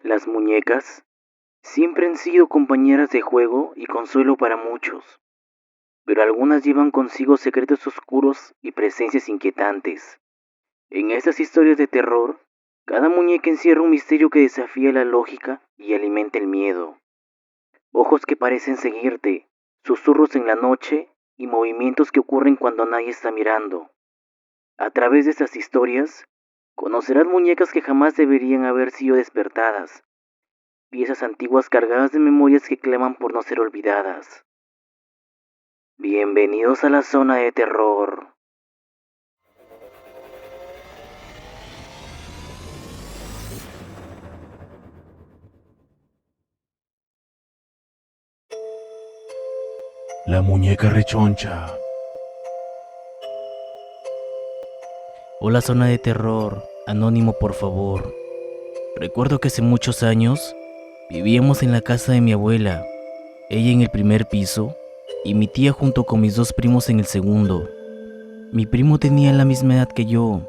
Las muñecas siempre han sido compañeras de juego y consuelo para muchos, pero algunas llevan consigo secretos oscuros y presencias inquietantes. En estas historias de terror, cada muñeca encierra un misterio que desafía la lógica y alimenta el miedo. Ojos que parecen seguirte, susurros en la noche y movimientos que ocurren cuando nadie está mirando. A través de estas historias, conocerás muñecas que jamás deberían haber sido despertadas, piezas antiguas cargadas de memorias que claman por no ser olvidadas. Bienvenidos a la zona de terror. La muñeca rechoncha. Hola zona de terror, anónimo por favor. Recuerdo que hace muchos años vivíamos en la casa de mi abuela, ella en el primer piso y mi tía junto con mis dos primos en el segundo. Mi primo tenía la misma edad que yo,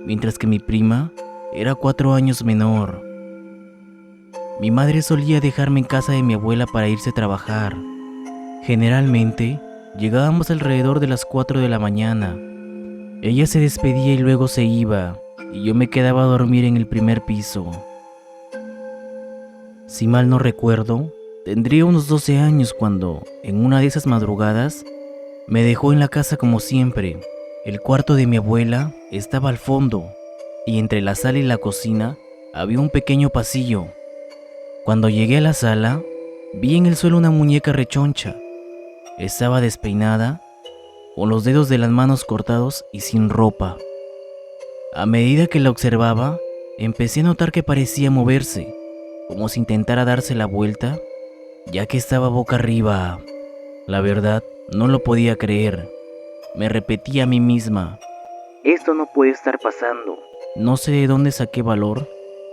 mientras que mi prima era 4 años menor. Mi madre solía dejarme en casa de mi abuela para irse a trabajar. Generalmente llegábamos alrededor de las 4 de la mañana. Ella se despedía y luego se iba, y yo me quedaba a dormir en el primer piso. Si mal no recuerdo, tendría unos 12 años cuando, en una de esas madrugadas, me dejó en la casa como siempre. El cuarto de mi abuela estaba al fondo, y entre la sala y la cocina había un pequeño pasillo. Cuando llegué a la sala, vi en el suelo una muñeca rechoncha. Estaba despeinada, con los dedos de las manos cortados y sin ropa. A medida que la observaba, empecé a notar que parecía moverse, como si intentara darse la vuelta, ya que estaba boca arriba. La verdad, no lo podía creer. Me repetía a mí misma. Esto no puede estar pasando. No sé de dónde saqué valor,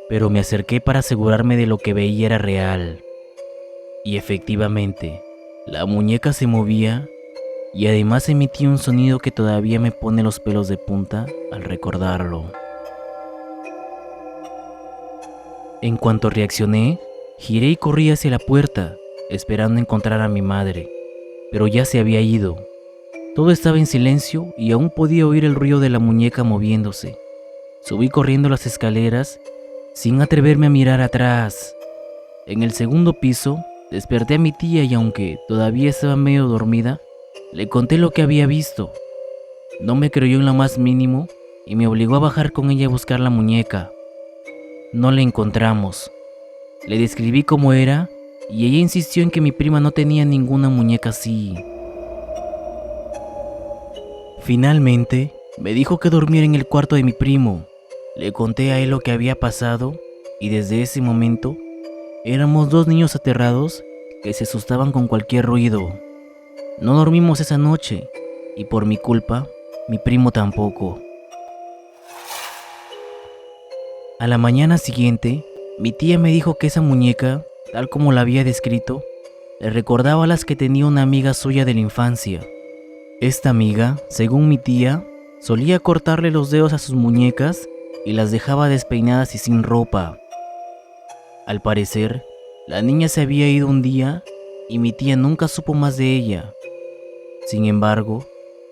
pero me acerqué para asegurarme de lo que veía era real. Y efectivamente, la muñeca se movía y además emitía un sonido que todavía me pone los pelos de punta al recordarlo. En cuanto reaccioné, giré y corrí hacia la puerta, esperando encontrar a mi madre, pero ya se había ido. Todo estaba en silencio y aún podía oír el ruido de la muñeca moviéndose. Subí corriendo las escaleras, sin atreverme a mirar atrás. En el segundo piso, desperté a mi tía y aunque todavía estaba medio dormida, le conté lo que había visto. No me creyó en lo más mínimo y me obligó a bajar con ella a buscar la muñeca. No la encontramos. Le describí cómo era y ella insistió en que mi prima no tenía ninguna muñeca así. Finalmente, me dijo que durmiera en el cuarto de mi primo. Le conté a él lo que había pasado y desde ese momento éramos dos niños aterrados que se asustaban con cualquier ruido. No dormimos esa noche y por mi culpa, mi primo tampoco. A la mañana siguiente, mi tía me dijo que esa muñeca, tal como la había descrito, le recordaba a las que tenía una amiga suya de la infancia. Esta amiga, según mi tía, solía cortarle los dedos a sus muñecas y las dejaba despeinadas y sin ropa. Al parecer, la niña se había ido un día y mi tía nunca supo más de ella. Sin embargo,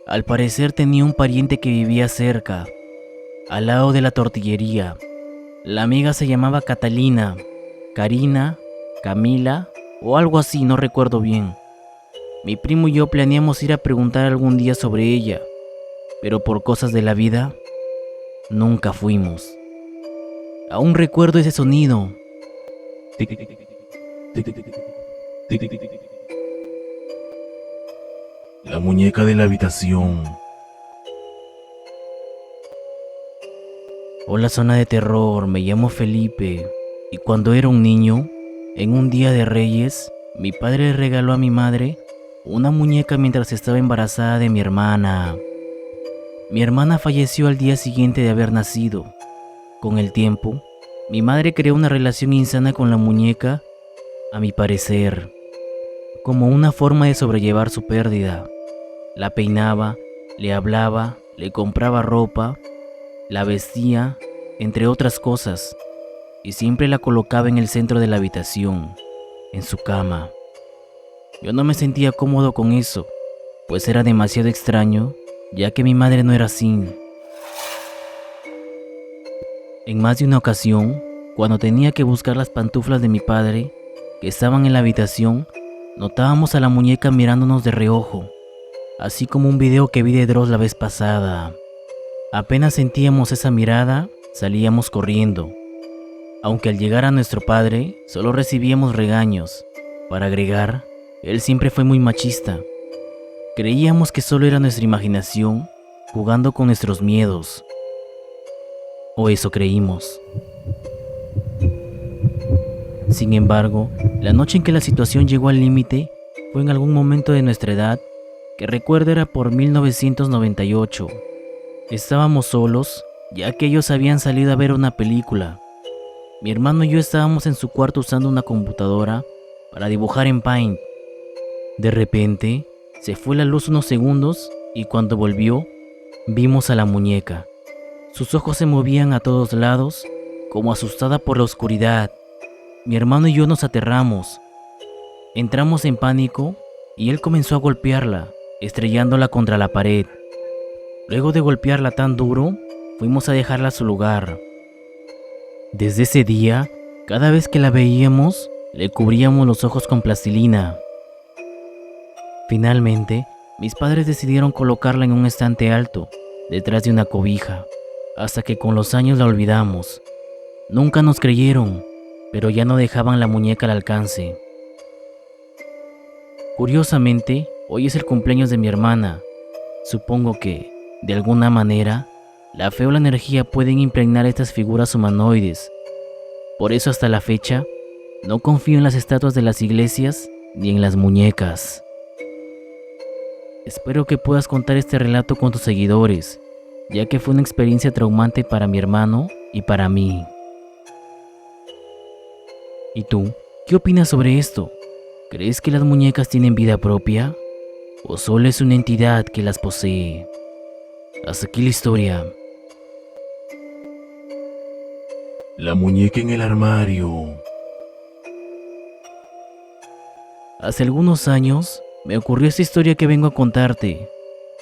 al parecer tenía un pariente que vivía cerca, al lado de la tortillería. La amiga se llamaba Catalina, Karina, Camila o algo así, no recuerdo bien. Mi primo y yo planeamos ir a preguntar algún día sobre ella, pero por cosas de la vida, nunca fuimos. Aún recuerdo ese sonido. La muñeca de la habitación. Hola zona de terror, me llamo Felipe y cuando era un niño, en un día de Reyes, mi padre le regaló a mi madre una muñeca mientras estaba embarazada de mi hermana. Mi hermana falleció al día siguiente de haber nacido. Con el tiempo, mi madre creó una relación insana con la muñeca, a mi parecer, como una forma de sobrellevar su pérdida. La peinaba, le hablaba, le compraba ropa, la vestía, entre otras cosas. y siempre la colocaba en el centro de la habitación, en su cama. Yo no me sentía cómodo con eso, pues era demasiado extraño, ya que mi madre no era así. En más de una ocasión, cuando tenía que buscar las pantuflas de mi padre, que estaban en la habitación, notábamos a la muñeca mirándonos de reojo, así como un video que vi de Dross la vez pasada. Apenas sentíamos esa mirada, salíamos corriendo. Aunque al llegar a nuestro padre, solo recibíamos regaños. Para agregar, él siempre fue muy machista. Creíamos que solo era nuestra imaginación, jugando con nuestros miedos. O eso creímos. Sin embargo, la noche en que la situación llegó al límite fue en algún momento de nuestra edad, que recuerdo era por 1998. Estábamos solos, ya que ellos habían salido a ver una película. Mi hermano y yo estábamos en su cuarto usando una computadora para dibujar en Paint. De repente, se fue la luz unos segundos y cuando volvió, vimos a la muñeca. Sus ojos se movían a todos lados, como asustada por la oscuridad. Mi hermano y yo nos aterramos. Entramos en pánico y él comenzó a golpearla, estrellándola contra la pared. Luego de golpearla tan duro, fuimos a dejarla a su lugar. Desde ese día, cada vez que la veíamos, le cubríamos los ojos con plastilina. Finalmente, mis padres decidieron colocarla en un estante alto, detrás de una cobija, hasta que con los años la olvidamos. Nunca nos creyeron, pero ya no dejaban la muñeca al alcance. Curiosamente, hoy es el cumpleaños de mi hermana. Supongo que, de alguna manera, la fe o la energía pueden impregnar estas figuras humanoides. Por eso hasta la fecha, no confío en las estatuas de las iglesias ni en las muñecas. Espero que puedas contar este relato con tus seguidores, ya que fue una experiencia traumante para mi hermano y para mí. ¿Y tú? ¿Qué opinas sobre esto? ¿Crees que las muñecas tienen vida propia? ¿O solo es una entidad que las posee? Hasta aquí la historia. La muñeca en el armario. Hace algunos años me ocurrió esta historia que vengo a contarte.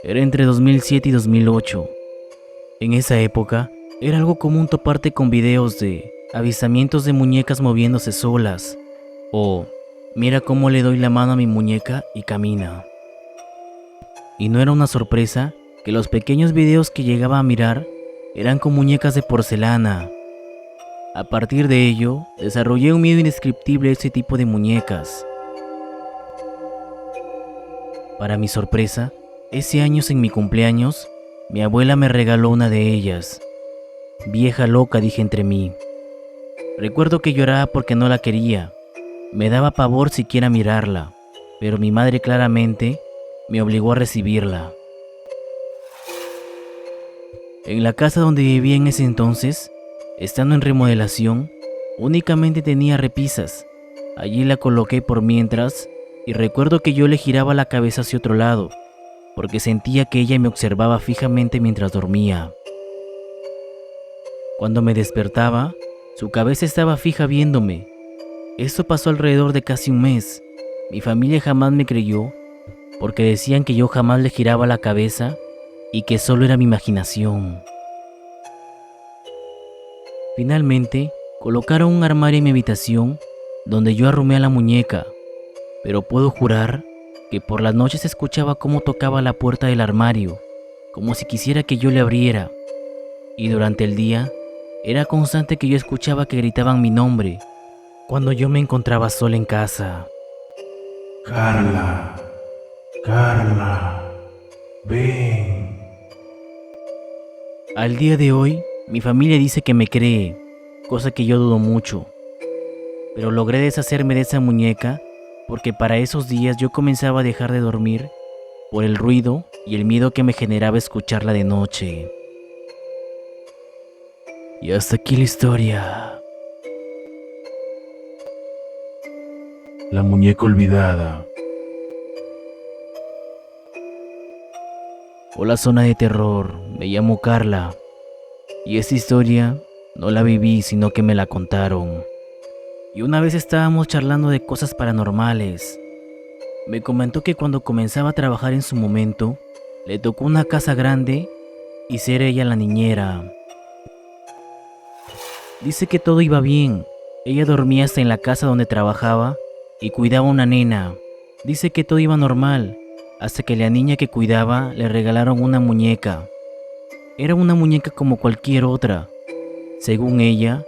Era entre 2007 y 2008. En esa época era algo común toparte con videos de avistamientos de muñecas moviéndose solas o mira cómo le doy la mano a mi muñeca y camina. Y no era una sorpresa que los pequeños videos que llegaba a mirar eran con muñecas de porcelana. A partir de ello, desarrollé un miedo indescriptible a ese tipo de muñecas. Para mi sorpresa, ese año en mi cumpleaños, mi abuela me regaló una de ellas. Vieja loca, dije entre mí. Recuerdo que lloraba porque no la quería. Me daba pavor siquiera mirarla, pero mi madre claramente me obligó a recibirla. En la casa donde vivía en ese entonces, estando en remodelación, únicamente tenía repisas. Allí la coloqué por mientras y recuerdo que yo le giraba la cabeza hacia otro lado, porque sentía que ella me observaba fijamente mientras dormía. Cuando me despertaba, su cabeza estaba fija viéndome. Esto pasó alrededor de casi un mes. Mi familia jamás me creyó, porque decían que yo jamás le giraba la cabeza y que solo era mi imaginación. Finalmente, colocaron un armario en mi habitación donde yo arrumé a la muñeca, pero puedo jurar que por las noches escuchaba cómo tocaba la puerta del armario, como si quisiera que yo le abriera, y durante el día era constante que yo escuchaba que gritaban mi nombre cuando yo me encontraba sola en casa. Carla. Carla. Ven. Al día de hoy, mi familia dice que me cree, cosa que yo dudo mucho, pero logré deshacerme de esa muñeca porque para esos días yo comenzaba a dejar de dormir por el ruido y el miedo que me generaba escucharla de noche. Y hasta aquí la historia. La muñeca olvidada. Hola zona de terror, me llamo Carla y esta historia No la viví, sino que me la contaron. Y una vez estábamos charlando de cosas paranormales. Me comentó que cuando comenzaba a trabajar en su momento, le tocó una casa grande y ser ella la niñera. Dice que todo iba bien. Ella dormía hasta en la casa donde trabajaba y cuidaba a una nena. Dice que todo iba normal, hasta que la niña que cuidaba le regalaron una muñeca. Era una muñeca como cualquier otra. Según ella,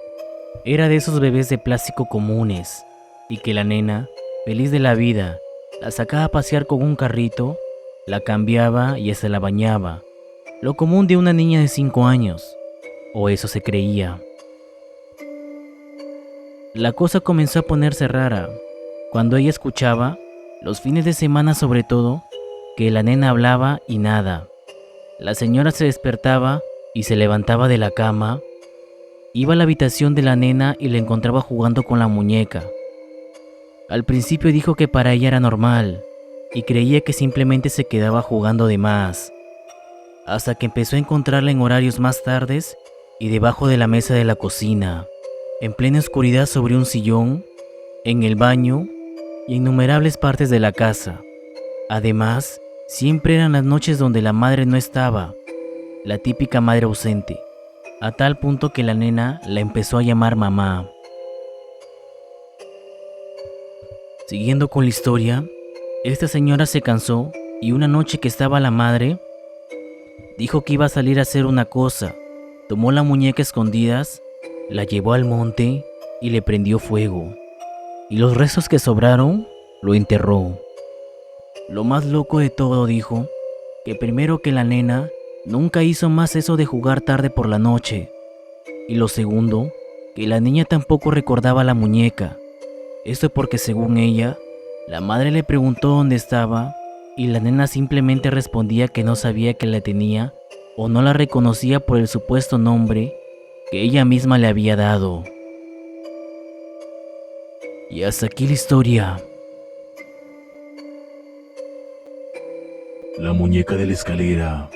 era de esos bebés de plástico comunes, y que la nena, feliz de la vida, la sacaba a pasear con un carrito, la cambiaba y hasta la bañaba. Lo común de una niña de 5 años, o eso se creía. La cosa comenzó a ponerse rara, cuando ella escuchaba, los fines de semana sobre todo, que la nena hablaba y nada. La señora se despertaba y se levantaba de la cama, iba a la habitación de la nena y la encontraba jugando con la muñeca. Al principio dijo que para ella era normal y creía que simplemente se quedaba jugando de más, hasta que empezó a encontrarla en horarios más tardes y debajo de la mesa de la cocina, en plena oscuridad sobre un sillón, en el baño y en innumerables partes de la casa. Además, siempre eran las noches donde la madre no estaba, la típica madre ausente, a tal punto que la nena la empezó a llamar mamá. Siguiendo con la historia, esta señora se cansó y una noche que estaba la madre, dijo que iba a salir a hacer una cosa, tomó la muñeca a escondidas, la llevó al monte y le prendió fuego. Y los restos que sobraron, lo enterró. Lo más loco de todo, dijo, que primero que la nena nunca hizo más eso de jugar tarde por la noche. Y lo segundo, que la niña tampoco recordaba la muñeca. Esto porque según ella, la madre le preguntó dónde estaba y la nena simplemente respondía que no sabía que la tenía o no la reconocía por el supuesto nombre que ella misma le había dado. Y hasta aquí la historia. La muñeca de la escalera.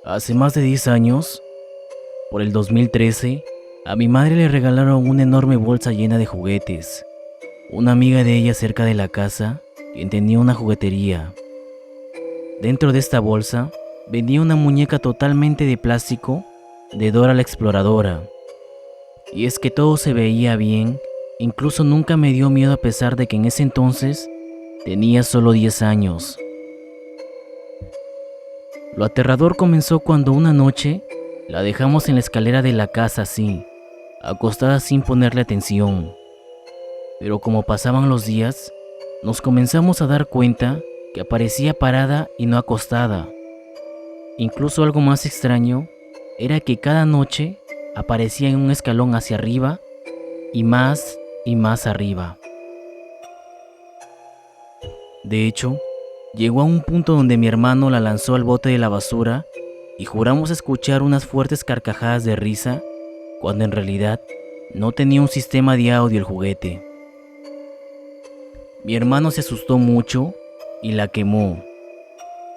Hace más de 10 años, por el 2013, a mi madre le regalaron una enorme bolsa llena de juguetes. Una amiga de ella cerca de la casa, quien tenía una juguetería. Dentro de esta bolsa, venía una muñeca totalmente de plástico de Dora la Exploradora. Y es que todo se veía bien, incluso nunca me dio miedo a pesar de que en ese entonces tenía solo 10 años. Lo aterrador comenzó cuando una noche la dejamos en la escalera de la casa así, acostada sin ponerle atención. Pero como pasaban los días, nos comenzamos a dar cuenta que aparecía parada y no acostada. Incluso algo más extraño era que cada noche aparecía en un escalón hacia arriba y más arriba. De hecho, llegó a un punto donde mi hermano la lanzó al bote de la basura y juramos escuchar unas fuertes carcajadas de risa cuando en realidad no tenía un sistema de audio el juguete. Mi hermano se asustó mucho y la quemó.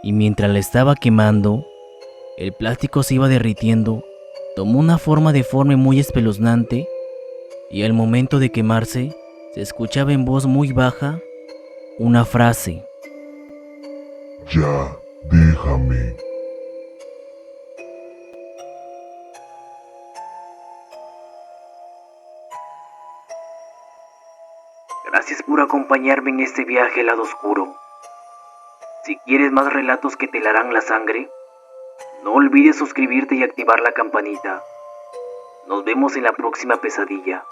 Y mientras la estaba quemando, el plástico se iba derritiendo, tomó una forma deforme muy espeluznante y al momento de quemarse se escuchaba en voz muy baja una frase. Ya, déjame. Gracias por acompañarme en este viaje al lado oscuro. Si quieres más relatos que te helarán la sangre, no olvides suscribirte y activar la campanita. Nos vemos en la próxima pesadilla.